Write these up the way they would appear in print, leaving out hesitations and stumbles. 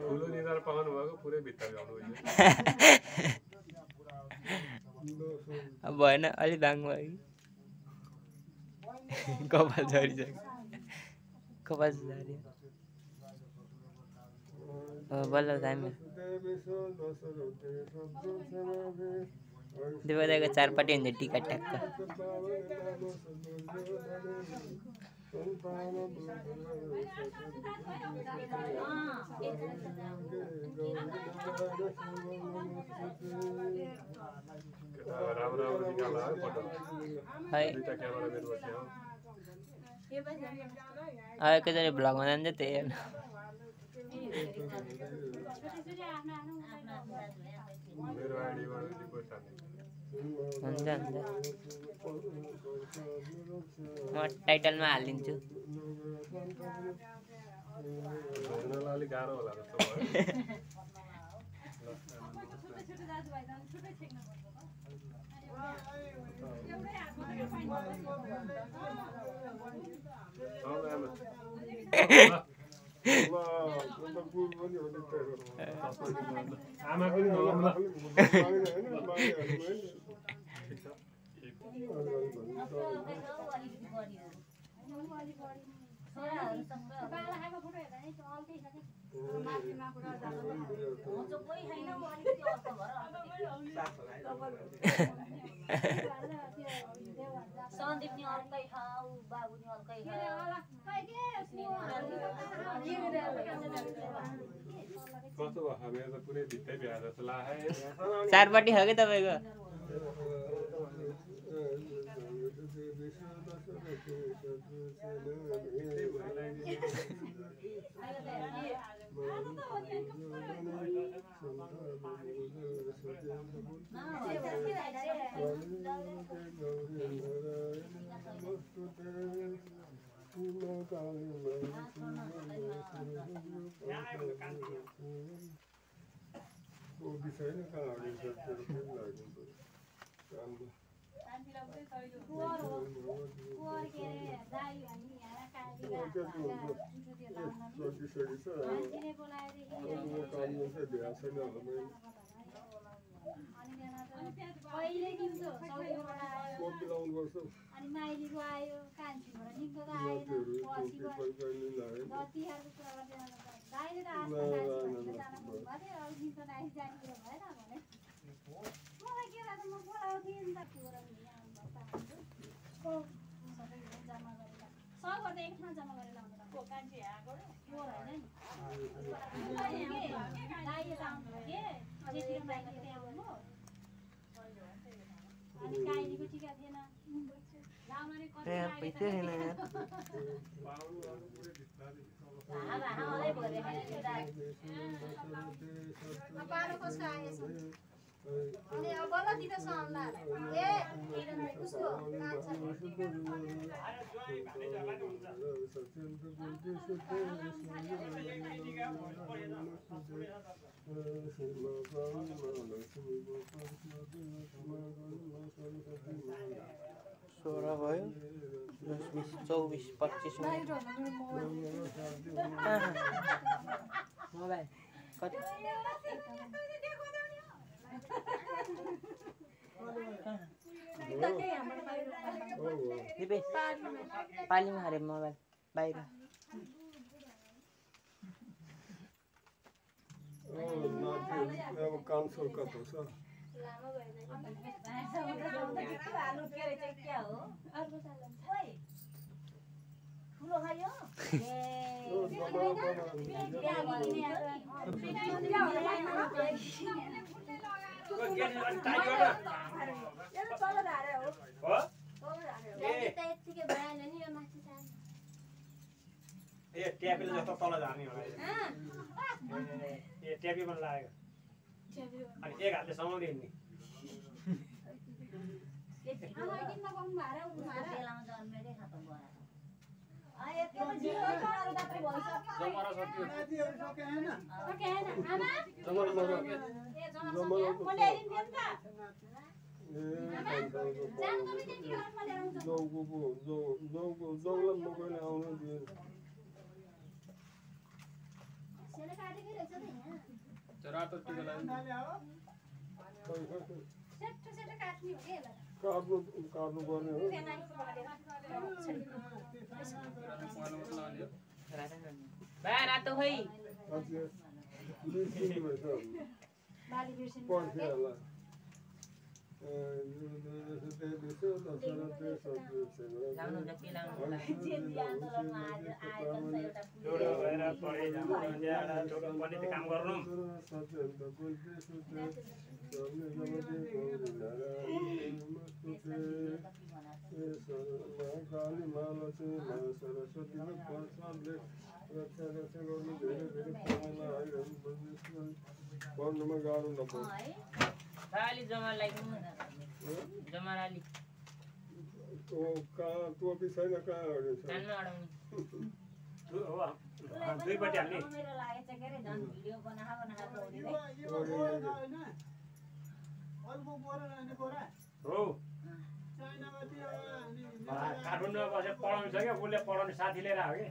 ठुलो निधार पाउनु भएको पुरै भित्र गाउनु भएन अलि दाङ भयो कपाल झरिसक्यो कपाल झऱ्यो बल्ल दामी देवदाको चारपट्टि हुन्छ टिका ट्याक्क एकैचोटि भ्लगमा जान्छ त्यही हेर्नु हुन्छ हुन्छ म टाइटलमा हालिदिन्छु आमा पनि सन्दीप नि अर्कै छ बाबु नि अर्कै छ कस्तो भयो मेरो त पुरै भित्तै भ्या जस्तो लाग्यो चारपट्टि हो कि तपाईँको अनि माइलीको आयो कान्छीबाट निको आएन पछिको तिहारको कुरा गर्दै दाइले त आफ्नो जान भएको थियो अब निको नाइ जाने कुरा भएन भने मलाई के लाग्छ म बोलाउँथेँ नि त कुरा जम्मा गरेर सब गर्दा एक ठाउँ जम्मा गरेर आउँदा कान्छी आएको पोर होइन नि दाइले त आउनु के जेठीको माइली त्यहाँ आउनु अनि काइलीको टिका थिएन पैसा छैन पालो कसको आएछ अनि अब बल्ल दिँदा सहला ए उसको सोह्र भयो 10 20 24 25 मोबाइल कति दिपेश पालीमा हारे मोबाइल बाहिर अब कान्छो कता छ ठुलो खायो ए ट्यापीले जस्तो तल झार्ने होला ए ट्यापी पनि लाग्यो अनि एक हातले समाउँदै हिँड्ने रातो टिका लाग्यो काट्नु पर्ने हो रातो खोइ काम गर्नु भन्नुमा गाह्रो नपर्छ अलि जमा लाग्नु जमा अलि टोपी छैन कहाँ अड्यो छ कानमा अडाउने दुईपट्टि हाल्ने हो काठमाडौँमा बसेर पढाउनु छ क्या उसले पढाउने साथी लिएर आयो कि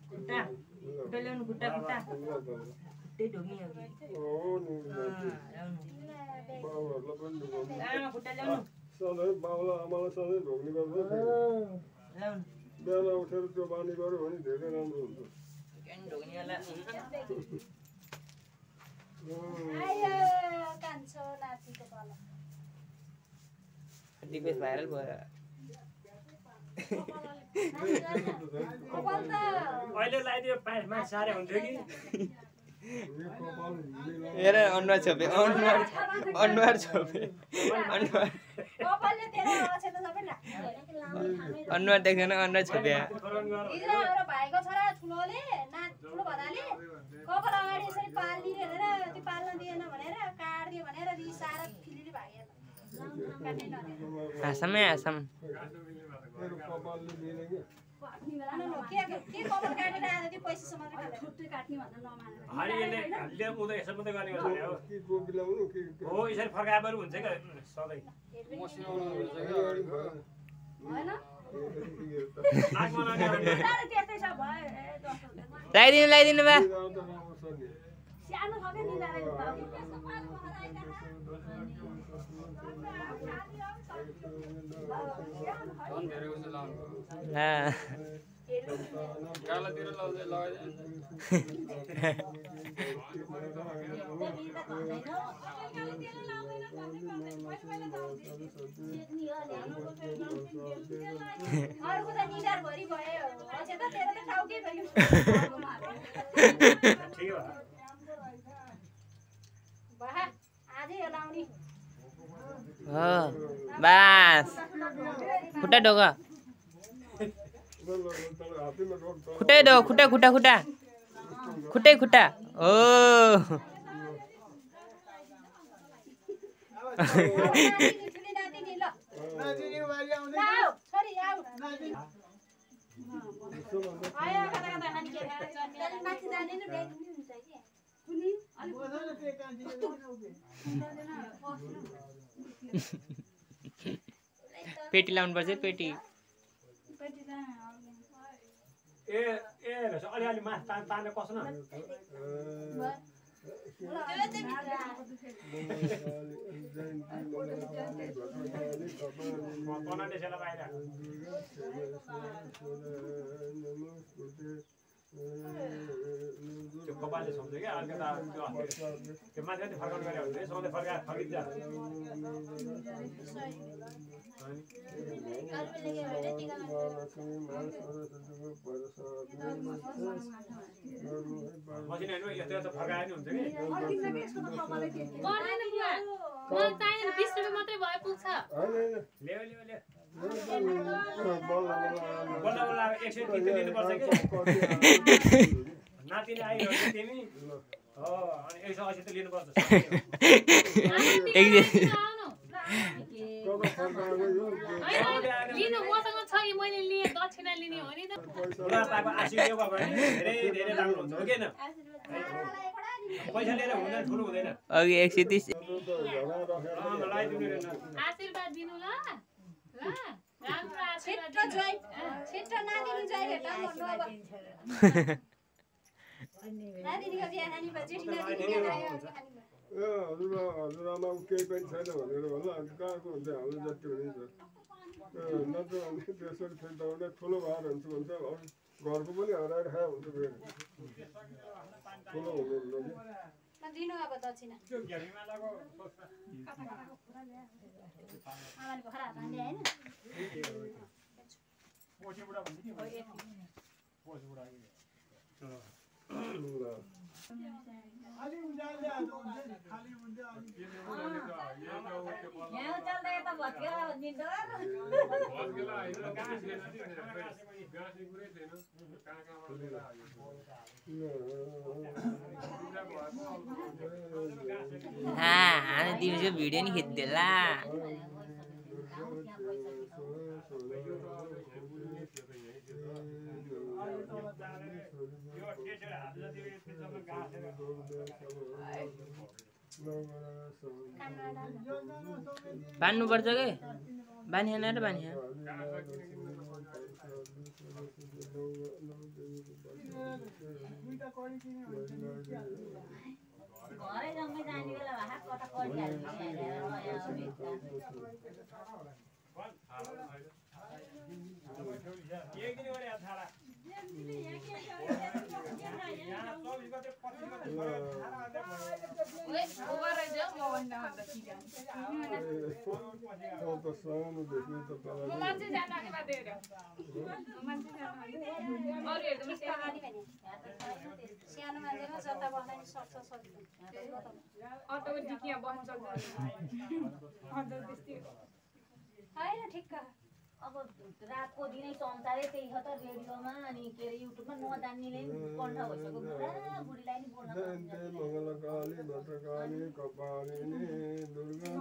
खुट्टा खुट्टा ल्याउनु खुट्टा खुट्टा त्यही ढोग्ने हो बाउहरूलाई पनि ढुकाउनु आमा खुट्टा ल्याउनु सधैँ बाउला आमालाई सधैँ ढोग्ने गर्छ ल्याउनु बिहान उठेर त्यो बानी गऱ्यो भने धेरै राम्रो हुन्छ ढोग्नेवाला दिपेश भाइरल भयो अहिले लगाइदियो पाँचमा साह्रै हुन्थ्यो कि हेर अनुहार छोपे अनुहार छोपे अनुहार देख्दैन अनुहार छोपे भाइको छोरा ठुलोले ठुलो भन्नाले कपाल अगाडि यसरी पाल्दिने भनेर त्यो पाल्न दिएन भनेर काट्दियो भनेर रिसाएर फिलिली भागेन आसामै आसाम कपालले दिने क्या के कपाल काटेर आएर त्यो पैसासम्म छुट्टै काट्ने भनेर नमानेर अनि यसले उँधो यसो मात्रै गर्ने गर्छ नि के टोपी लाउनु के हो यसरी फर्काएर हुन्छ क्या सधैँ होइन आगमा लगाउने त्यस्तै छ भयो लगाइदिनु बा सानो छ के निदाले गालातिर लगाउँदै अर्को त निदार भरि भयो अझै त तेरो त टाउकै भयो ठिक हो बहा आजै यो लाउने हो बास खुट्टा ढोग हात्तीमा रोड छ खुट्टै दो खुट्टा खुट्टा खुट्टा खुट्टै खुट्टा ओ ठुली नातिनी ल आऊ छोरी आऊ आयो कता कता खानी के खाएर चल्ने माथि जाने नि ल्याइदिनु हुन्छ के कुनी पेटी लाउनु पर्छ पेटी ए ए अलिअलि मास ताने कस न त्यो कपालले सम्झ्यो क्या अलिकति त्यो माथि माथि फर्काउनु गऱ्यो भने सधैँ फर्किन्छ मसिन हेर्नु यस्तो यस्तो फर्काए नि हुन्छ बल्ल बल्ल 130 लिनुपर्छ कि नातिले आइरह्यो तिमी हो अनि 180 त लिनुपर्छ लिनु मसँग छ कि मैले लिए दक्षिणा लिने हो नि त बुढापाको आशीर्वाद भयो भने धेरै धेरै राम्रो हुन्छ हो कि हैन पैसा लिएर हुँदैन ठुलो हुँदैन अघि 130 आशीर्वाद दिनु ल राम्रो आशीर्वाद छिट्टो नातिनी जय भेटा नातिनीको बिहा खानी भयो जेठी नातिनी आयो हजुरआमा केही पनि छैन भनेर होला अनि कहाँको हुन्छ हाम्रो जति हुने नत्र भने त्यसरी खेल्दा हुँदा ठुलो भार हुन्छ भन्छ घरको पनि हराएर खायो हुन्छ फेरि ठुलो हुनुहुन्न कि दिनु अब दक्षिणा आमाले खरा भन्दै हैन यहाँ चल्दै त भत्केला निन्दो दिउँसो भिडियो नि खिच्देला बान्नु पर्छ के बानिएन र बानिए घरै जम्मै जाने बेला हात कता करिहाल्छ सानो मान्छेमा जता बस्दा नि सक्छ अटोको डिकीमा बस्न सक्छ हैन ठिक्क अब रातको दिनै संसारै त्यही छ त रेडियोमा अनि के अरे युट्युबमा नजान्नेले नि कण्ठ भइसक्यो बुढा बुढीलाई नि बोल्न मङ्गलकाली भद्रकाली कपालिनी दुर्गा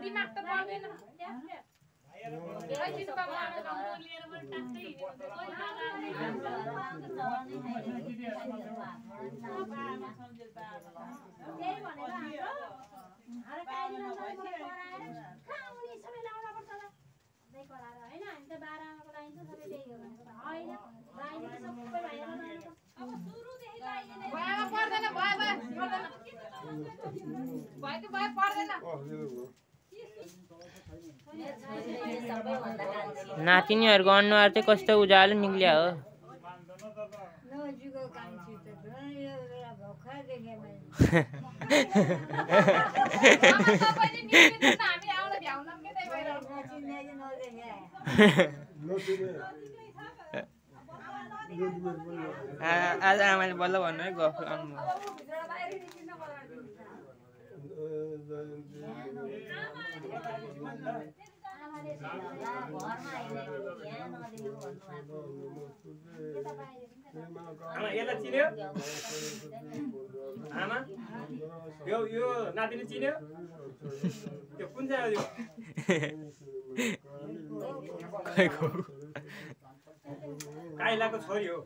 दिमाग त पर्दैन नातिनीहरूको अनुहार चाहिँ कस्तो उज्यालो निक्लिया हो आज आमाले बल्ल भन्नु है गफ गर्नु आमा यसलाई चिन्यो आमा यो नातिनी चिन्यो त्यो कुन चाहिँ हो काइलाको छोरी हो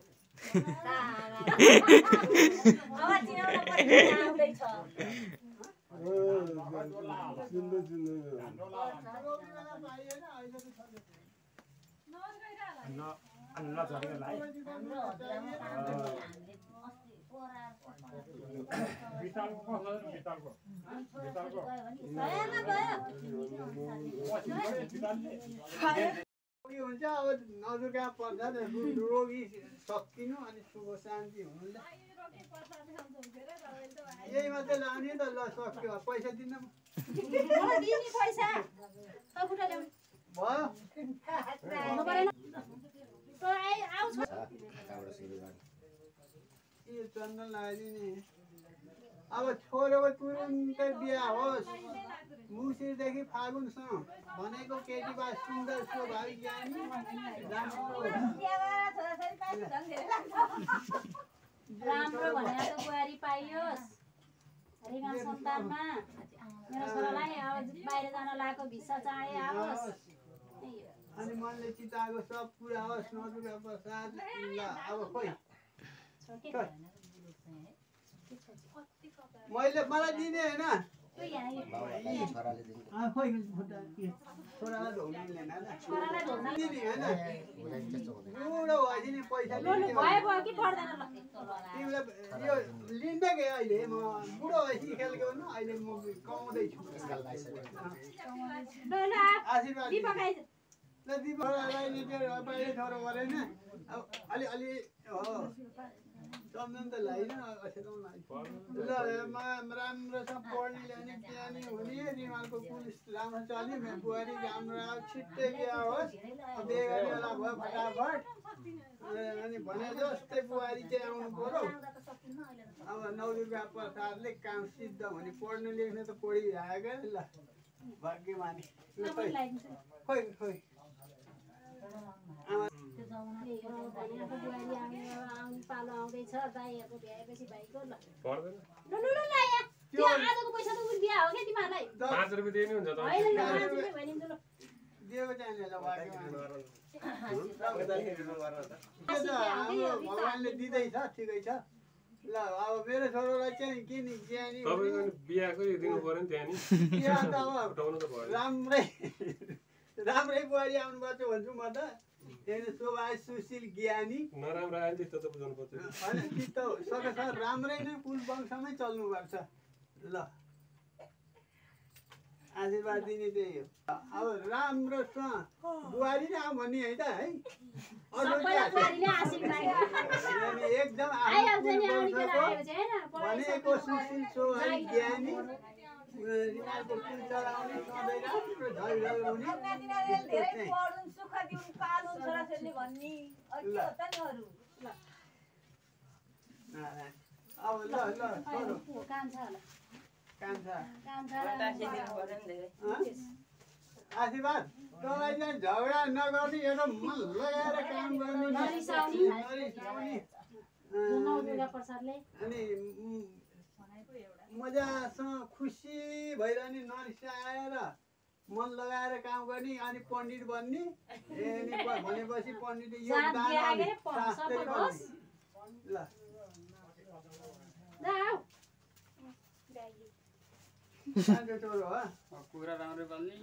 हुन्छ अब नदुर्गा प्रसाद रोगी सकिनु अनि शुभ शान्ति हुनुले यही मात्रै लाउने त ल सक्यो पैसा दिन भयो यो चन्दन लगाइदिने अब छोरोको तुरुन्तै बिहा होस् मुसिरदेखि फागुनसम्म भनेको केटी बा सुन्दर स्वाभाविक ज्ञानी राम्रो भनेर त बुहारी पाइयोस् रिमाल सन्तानमा मेरो छोरालाई अब बाहिर जान लागेको भिसा चाहे आओस् अनि मनले चिताएको सब पुरा होस् नदुर्गा प्रसाद ल अब खोइ मैले मलाई दिने होइन खोइ छोरालाई ढोग्नु मिलेन बुढो भइदिने पैसा तिमीलाई यो लिँदै गएँ अहिले म बुढो भएपछि खेल गर्नु अहिले म कमाउँदैछु आशीर्वाद ल दिपालाई बाहिर छोरो गरेन अब अलि हो चन्दन त लाइन ल राम्रोसँग पढ्ने ल्याउने बिहानी हुने रिमालको पुलिस राम्रो चल्यो बुहारी राम्रो छिट्टै बिहा होस् बिहे गर्ने बेला भयो फटाफट अनि भने जस्तै बुहारी चाहिँ आउनु पर्यो अब नवदुर्गा प्रसादले काम सिद्ध हुने पढ्नु लेख्नु त पढिरहेको ल भाग्यमानी खोइ खोइ पालो आउँदैछ दाइहरूको भ्याएपछि भाइको ल पर्दैन आजको पैसा त उन बिहा हो क्या तिमीहरूलाई 5 रुपैयाँ दिनु हुन्छ त दिएको चाहिने ल भगवान्ले दिँदैछ ठिकै छ ल अब मेरो छोरोलाई चाहिँ के नि ज्ञानी तपाईको बिहाकै दिनु पर्यो नि त्यहाँ नि बिहा त अब उठाउनु त भयो राम्रै बुहारी आउनुपर्छ भन्छु म त त्यही शोभा सुशील ज्ञानी नराम्रो आयो त्यस्तो त बुझाउनु पर्छ होइन चित्त सकेसम्म राम्रै नै कुल वंशमै चल्नुपर्छ ल आशीर्वाद दिने त्यही हो अब राम्रोसँग बुहारी नै आऊ भन्ने है त है एकदम भनेको सुशील शोभा ज्ञानी रिमालको कुल चलाउने सधैँ राम्रो झलझल हुने अब ल ल आशीर्वाद तँलाई चाहिँ झगडा नगर्ने एउटा मन लगाएर काम गर्ने अनि मजासँग खुसी भइरहने नरिसाएर मन लगाएर काम गर्ने अनि पण्डित बन्ने भनेपछि पण्डित योगदान शास्त्री बन्ने ल सानो छोरो हो कुरा राम्रै बल्ने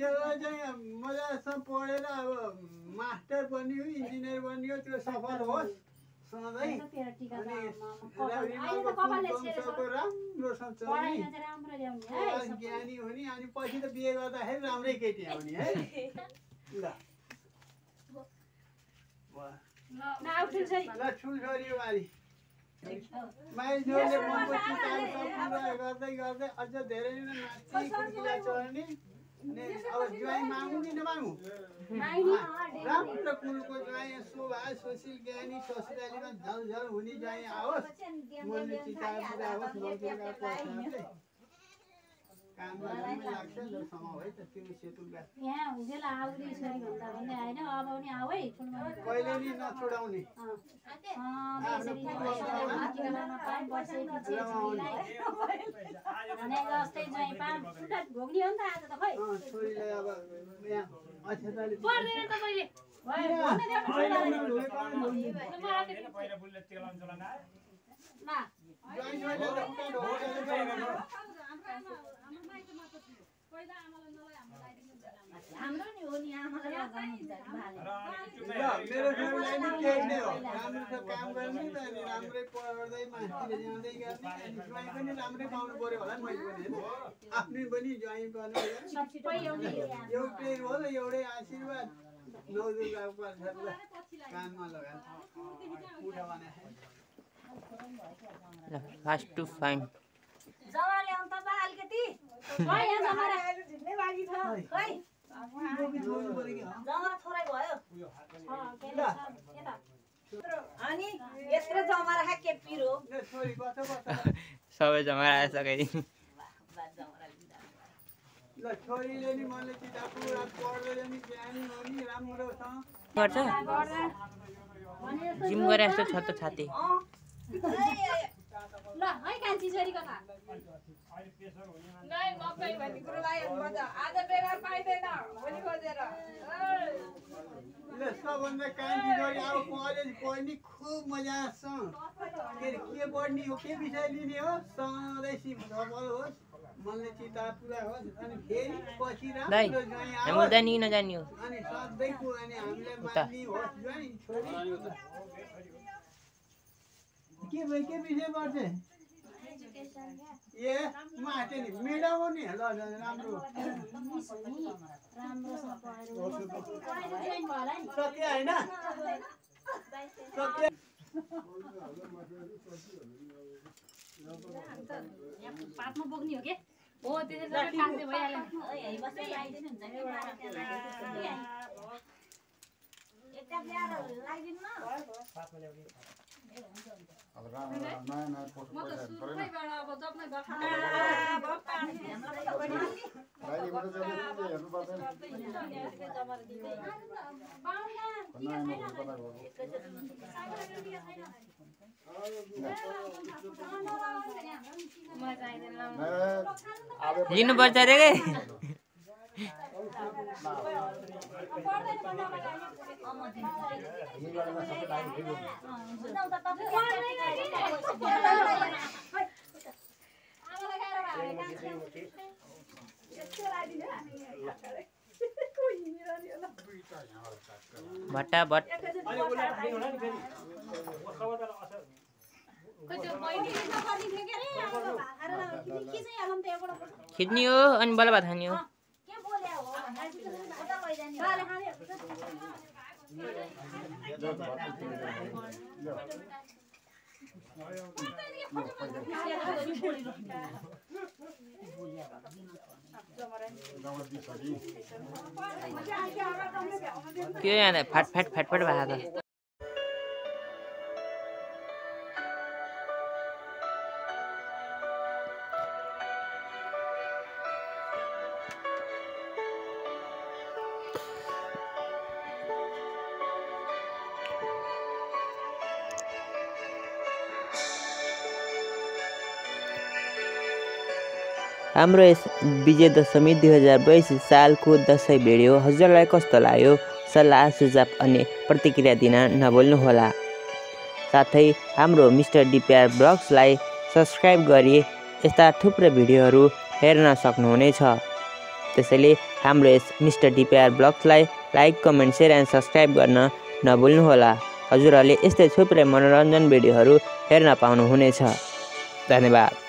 यो चाहिँ मजासँग पढेर अब मास्टर बन्ने हो इन्जिनियर बन्ने हो त्यो सफल होस् सधैँ राम्रोसँग चल्ने ज्ञानी हुने अनि पछि त बिहे गर्दाखेरि राम्रै केटी आउने है ल ठुल छोरी बारी माइजोले मनको चिताहरू पुरा गर्दै गर्दै अझ धेरै नै माथि खुर्किला चढ्ने अनि अब ज्वाइँ मागौँ कि नमागौँ राम्रो कुलको ज्वाइँ शोभा सुशील ज्ञानी ससुरालीमा झलझल हुने ज्वाइँ आओस् मनले चिताहरू पुरा होस् मन्दिरका पर्साहरूले काम गर्न लाग्छ ल समाउ है त त्यो सेतुका यहाँ हुजेला आउरी छोरी भन्दा भन्दै हैन अब पनि आऊ है कहिले नि नछोडाउने छोरीलाई अब यहाँ अक्षताले पर्दैन तपाईले हाम्रो नि हो नि आमालाई लगाउनुहुन्छ मेरो छोरीलाई नि केही नै हो राम्रो छ काम गर्ने अनि राम्रै पढ्दै मास्टरले जाँदै गर्ने अनि ज्वाइँ पनि राम्रै पाउनु पर्यो होला नि मैले पनि होइन आफ्नै पनि ज्वाइँ पाउनु एउटै हो र एउटै आशीर्वाद नौदुर्गा पर्छ कानमा लगाएर उठा बनाए फास्ट टु फाइन्ड जवा ल्याउँ त बा अलिकति जवा थोरै भयो अनि यत्रो जमा राखे के पिरो छोरी कस्तो सबै जमा राखिसके ल छोरीले नि मनले चिता पुरा पढ्दै नि ज्ञानी हो नि राम्रोसँग गर्छ जिम गरे जस्तो छ त छाती ल है कान्छी छोरी कथा नै मकै भन्ने कुरोलाई मजा आज बेगर पाइदैन भोलि खोजेर ल सबभन्दा कान्छी छोरी अब कलेज पढ्ने खुब मजासँग के पढ्ने हो के विषय लिने हो सधैँ सफल होस् मनले चिता पुरा होस् अनि फेरि पछि राम्रो ज्वाइँ आओस् जानी नजानी हो अनि सधैँको अनि हामीलाई मान्ने होस् ज्वाइँ छोरी के विषय पढ्छ ए माथि नि मेडा हो नि ल राम्रो सक्यो होइन सक्यो पातमा बोक्ने हो के हो त्यसै सबै खासै भइहाल्यो एकटा ल्याएर लगाइदिनु न म त सुरुकैबाट अब जप्नै लिनुपर्छ रे के भट्टाभट खिच्ने हो अनि बल्ल भात खाने हो के यहाँ फाट भएको हाम्रो यस विजय दशमी 2022 सालको दसैँ भिडियो हजुरलाई कस्तो लाग्यो सल्लाह सुझाव अनि प्रतिक्रिया दिन नभुल्नुहोला। साथै हाम्रो मिस्टर डिपिआर ब्लग्सलाई सब्स्क्राइब गरी यस्ता थुप्रै भिडियोहरू हेर्न सक्नुहुनेछ। त्यसैले हाम्रो यस मिस्टर डिपिआर ब्लग्सलाई like comment share and subscribe गर्न नभुल्नुहोला। हजुरहरूले यस्तै थुप्रै मनोरञ्जन भिडियोहरू हेर्न पाउनुहुनेछ। धन्यवाद।